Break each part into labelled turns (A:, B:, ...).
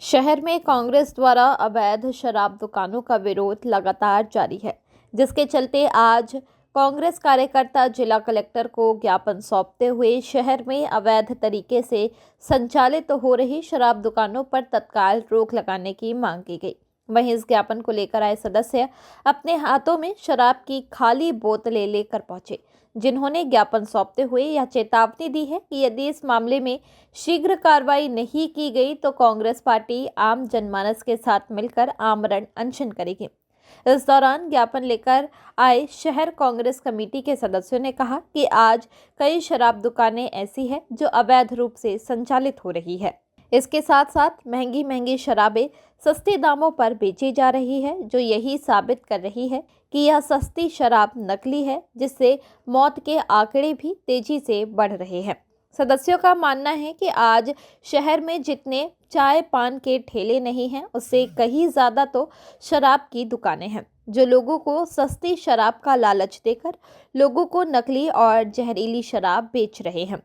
A: शहर में कांग्रेस द्वारा अवैध शराब दुकानों का विरोध लगातार जारी है, जिसके चलते आज कांग्रेस कार्यकर्ता जिला कलेक्टर को ज्ञापन सौंपते हुए शहर में अवैध तरीके से संचालित हो रही शराब दुकानों पर तत्काल रोक लगाने की मांग की गई। वहीं इस ज्ञापन को लेकर आए सदस्य अपने हाथों में शराब की खाली बोतलें लेकर पहुंचे, जिन्होंने ज्ञापन सौंपते हुए यह चेतावनी दी है कि यदि इस मामले में शीघ्र कार्रवाई नहीं की गई तो कांग्रेस पार्टी आम जनमानस के साथ मिलकर आमरण अनशन करेगी। इस दौरान ज्ञापन लेकर आए शहर कांग्रेस कमेटी के सदस्यों ने कहा कि आज कई शराब दुकानें ऐसी हैं जो अवैध रूप से संचालित हो रही है। इसके साथ साथ महंगी शराबें सस्ते दामों पर बेची जा रही है, जो यही साबित कर रही है कि यह सस्ती शराब नकली है, जिससे मौत के आंकड़े भी तेजी से बढ़ रहे हैं। सदस्यों का मानना है कि आज शहर में जितने चाय पान के ठेले नहीं हैं, उससे कहीं ज़्यादा तो शराब की दुकानें हैं, जो लोगों को सस्ती शराब का लालच देकर लोगों को नकली और जहरीली शराब बेच रहे हैं।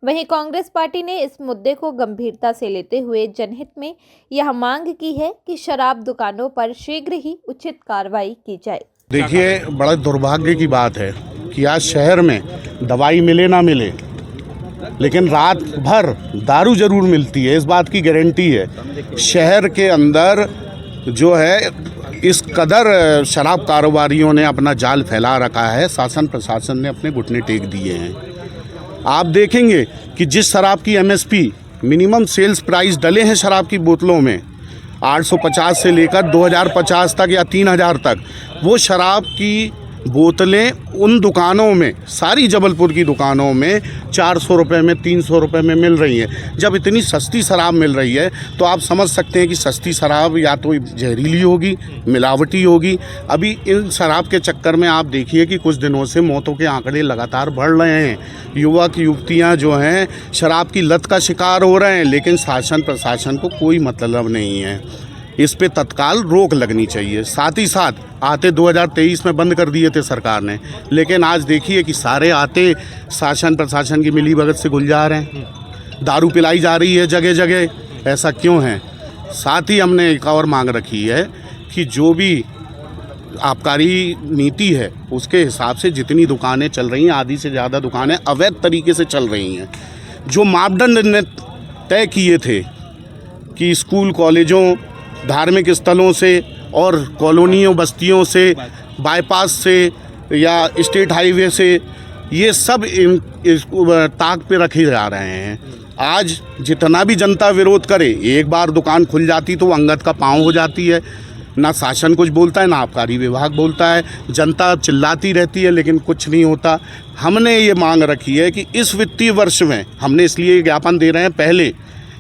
A: वहीं कांग्रेस पार्टी ने इस मुद्दे को गंभीरता से लेते हुए जनहित में यह मांग की है कि शराब दुकानों पर शीघ्र ही उचित कार्रवाई की जाए।
B: देखिए, बड़ा दुर्भाग्य की बात है कि आज शहर में दवाई मिले ना मिले, लेकिन रात भर दारू जरूर मिलती है। इस बात की गारंटी है। शहर के अंदर जो है इस कदर शराब कारोबारियों ने अपना जाल फैला रखा है, शासन प्रशासन ने अपने घुटने टेक दिए हैं। आप देखेंगे कि जिस शराब की एमएसपी मिनिमम सेल्स प्राइस डले हैं शराब की बोतलों में 850 से लेकर 2050 तक या 3000 तक, वो शराब की बोतलें उन दुकानों में, सारी जबलपुर की दुकानों में 400 रुपये में, 300 रुपये में मिल रही है। जब इतनी सस्ती शराब मिल रही है तो आप समझ सकते हैं कि सस्ती शराब या तो जहरीली होगी, मिलावटी होगी। अभी इन शराब के चक्कर में आप देखिए कि कुछ दिनों से मौतों के आंकड़े लगातार बढ़ रहे हैं। युवक युवतियाँ जो हैं शराब की लत का शिकार हो रहे हैं, लेकिन शासन प्रशासन को कोई मतलब नहीं है। इस पे तत्काल रोक लगनी चाहिए। साथ ही साथ आते 2023 में बंद कर दिए थे सरकार ने, लेकिन आज देखिए कि सारे आते शासन प्रशासन की मिलीभगत से गुलजार हैं। दारू पिलाई जा रही है जगह जगह। ऐसा क्यों है? साथ ही हमने एक और मांग रखी है कि जो भी आबकारी नीति है उसके हिसाब से जितनी दुकानें चल रही हैं, आधी से ज़्यादा दुकानें अवैध तरीके से चल रही हैं। जो मापदंड ने तय किए थे कि स्कूल कॉलेजों, धार्मिक स्थलों से और कॉलोनियों बस्तियों से, बाईपास से या स्टेट हाईवे से, ये सब ताक पे रखे जा रहे हैं। आज जितना भी जनता विरोध करे, एक बार दुकान खुल जाती तो अंगद का पाँव हो जाती है। ना शासन कुछ बोलता है, ना आबकारी विभाग बोलता है। जनता चिल्लाती रहती है, लेकिन कुछ नहीं होता। हमने ये मांग रखी है कि इस वित्तीय वर्ष में, हमने इसलिए ज्ञापन दे रहे हैं पहले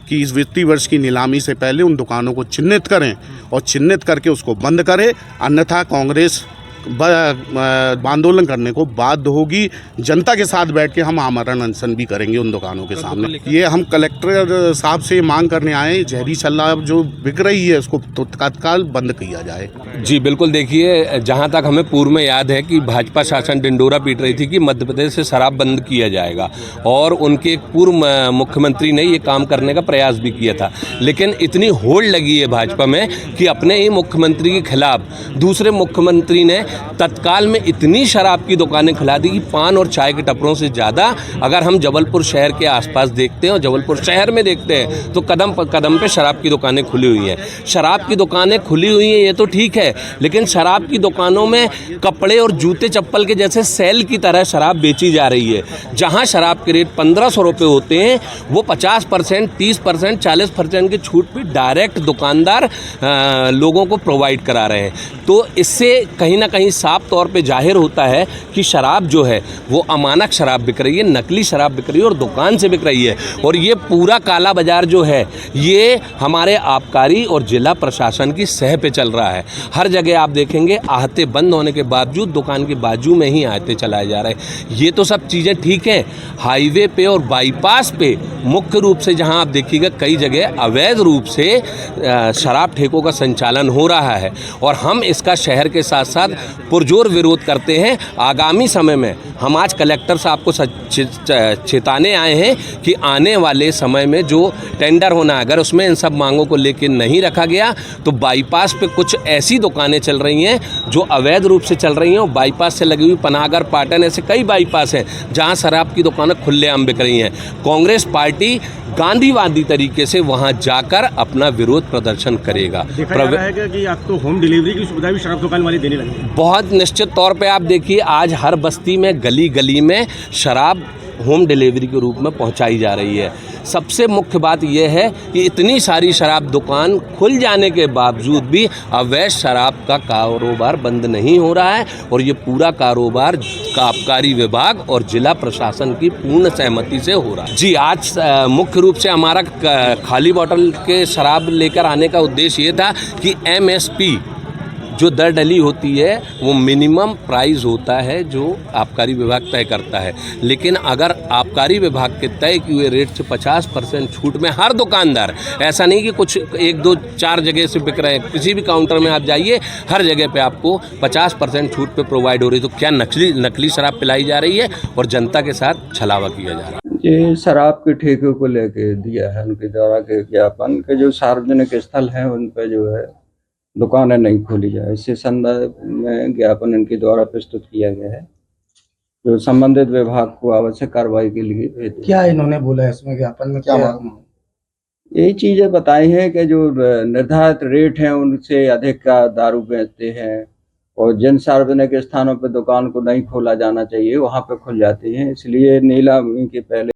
B: कि इस वित्तीय वर्ष की नीलामी से पहले उन दुकानों को चिन्हित करें और चिन्हित करके उसको बंद करें, अन्यथा कांग्रेस आंदोलन करने को बाध्य होगी। जनता के साथ बैठ के हम आमरण अनशन भी करेंगे उन दुकानों के सामने। ये हम कलेक्टर साहब से मांग करने आए, जहरी शराब जो बिक रही है उसको तत्काल बंद किया जाए।
C: जी बिल्कुल। देखिए, जहाँ तक हमें पूर्व में याद है कि भाजपा शासन ढिंढोरा पीट रही थी कि मध्य प्रदेश से शराब बंद किया जाएगा, और उनके पूर्व मुख्यमंत्री ने ये काम करने का प्रयास भी किया था, लेकिन इतनी होड़ लगी है भाजपा में कि अपने ही मुख्यमंत्री के खिलाफ दूसरे मुख्यमंत्री ने तत्काल में इतनी शराब की दुकानें खुला दी कि पान और चाय के टपरों से ज़्यादा अगर हम जबलपुर शहर के आसपास देखते हैं और जबलपुर शहर में देखते हैं तो कदम पर कदम पे शराब की दुकानें खुली हुई हैं। शराब की दुकानें खुली हुई हैं ये तो ठीक है, लेकिन शराब की दुकानों में कपड़े और जूते चप्पल के जैसे सेल की तरह शराब बेची जा रही है। जहाँ शराब के रेट 1500 रुपये होते हैं, वो 50%, 30%, 40% की छूट पर डायरेक्ट दुकानदार लोगों को प्रोवाइड करा रहे हैं। तो इससे कहीं ना कहीं साफ तौर पे जाहिर होता है कि शराब जो है वो अमानक शराब बिक रही है, नकली शराब बिक रही है और दुकान से बिक रही है। और ये पूरा काला बाजार जो है ये हमारे आबकारी और जिला प्रशासन की सह पे चल रहा है। हर जगह आप देखेंगे आहते बंद होने के बावजूद दुकान के बाजू में ही आहते चलाए जा रहे हैं। ये तो सब चीज़ें ठीक है। हाईवे पे और बाईपास पे मुख्य रूप से जहाँ आप देखिएगा कई जगह अवैध रूप से शराब ठेकों का संचालन हो रहा है, और हम इसका शहर के साथ साथ पुरजोर विरोध करते हैं। आगामी समय में हम आज कलेक्टर साहब को चेताने आए हैं कि आने वाले समय में जो टेंडर होना है, अगर उसमें इन सब मांगों को लेकर नहीं रखा गया तो बाईपास पे कुछ ऐसी दुकानें चल रही हैं जो अवैध रूप से चल रही हैं। और बाईपास से लगी हुई पनागर, पाटन, ऐसे कई बाईपास हैं जहां शराब की दुकानें खुलेआम बिक रही हैं। कांग्रेस पार्टी गांधीवादी तरीके से वहां जाकर अपना विरोध प्रदर्शन करेगा।
D: देखा जा रहा है कि आप तो होम डिलीवरी की सुविधा भी शराब दुकान वाले देने लगे हैं।
C: बहुत निश्चित तौर पे आप देखिए, आज हर बस्ती में, गली गली में शराब होम डिलीवरी के रूप में पहुंचाई जा रही है। सबसे मुख्य बात यह है कि इतनी सारी शराब दुकान खुल जाने के बावजूद भी अवैध शराब का कारोबार बंद नहीं हो रहा है और ये पूरा कारोबार आबकारी विभाग और जिला प्रशासन की पूर्ण सहमति से हो रहा है। जी, आज मुख्य रूप से हमारा खाली बोतल के शराब लेकर आने का उद्देश्य ये था कि MSP जो दर डली होती है वो मिनिमम प्राइस होता है जो आबकारी विभाग तय करता है, लेकिन अगर आबकारी विभाग के तय किए हुए रेट से 50% छूट में हर दुकानदार, ऐसा नहीं कि कुछ 1, 2, 4 जगह से बिक रहे हैं, किसी भी काउंटर में आप जाइए हर जगह पे आपको 50% छूट पे प्रोवाइड हो रही है। तो क्या नकली शराब पिलाई जा रही है और जनता के साथ छलावा किया जा रहा है।
E: ये शराब के ठेके को लेके दिया है उनके द्वारा के ज्ञापन के जो सार्वजनिक स्थल हैं उन पर जो है दुकानें नहीं खोली जाए, इससे संदर्भ में ज्ञापन इनके द्वारा प्रस्तुत किया गया है जो संबंधित विभाग को आवश्यक कार्रवाई के लिए भेज दिया।
D: क्या इन्होंने बोला इसमें ज्ञापन में, क्या
E: यही चीजें बताई हैं कि जो निर्धारित रेट हैं उनसे अधिक का दारू बेचते हैं और जिन सार्वजनिक स्थानों पर दुकान को नहीं खोला जाना चाहिए वहां पे खुल जाती हैं, इसलिए नीलामी के पहले